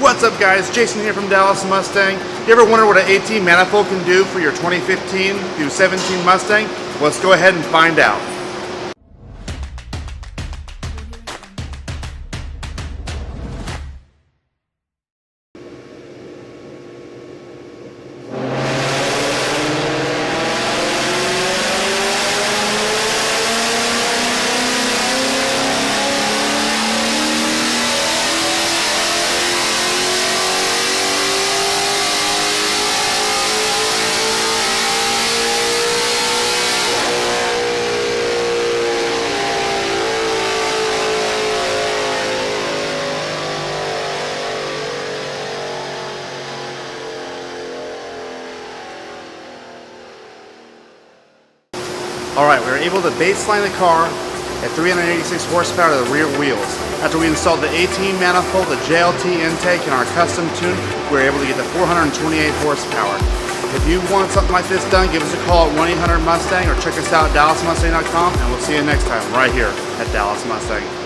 What's up guys, Jason here from Dallas Mustang. You ever wonder what an 18 manifold can do for your 2015 through 17 Mustang? Well, let's go ahead and find out. Alright, we were able to baseline the car at 386 horsepower to the rear wheels. After we installed the 18 manifold, the JLT intake, and our custom tune, we were able to get the 428 horsepower. If you want something like this done, give us a call at 1-800-MUSTANG or check us out at DallasMustang.com, and we'll see you next time right here at Dallas Mustang.